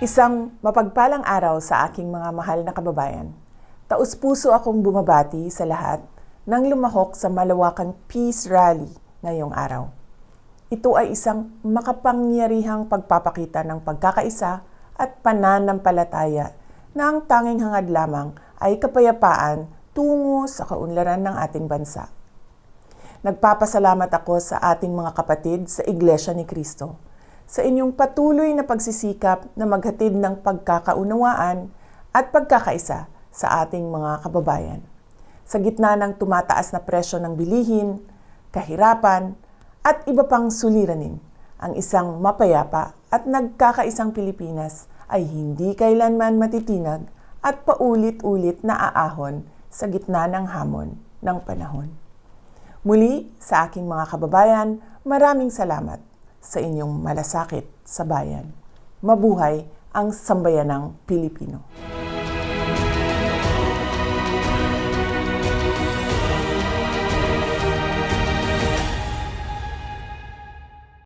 Isang mapagpalang araw sa aking mga mahal na kababayan. Taus-puso akong bumabati sa lahat nang lumahok sa malawakang Peace Rally ngayong araw. Ito ay isang makapangyarihang pagpapakita ng pagkakaisa at pananampalataya na ang tanging hangad lamang ay kapayapaan tungo sa kaunlaran ng ating bansa. Nagpapasalamat ako sa ating mga kapatid sa Iglesia ni Cristo sa inyong patuloy na pagsisikap na maghatid ng pagkakaunawaan at pagkakaisa sa ating mga kababayan. Sa gitna ng tumataas na presyo ng bilihin, kahirapan, at iba pang suliranin, ang isang mapayapa at nagkakaisang Pilipinas ay hindi kailanman matitinag at paulit-ulit na aahon sa gitna ng hamon ng panahon. Muli, sa aking mga kababayan, maraming salamat sa inyong malasakit sa bayan. Mabuhay ang sambayanang Pilipino.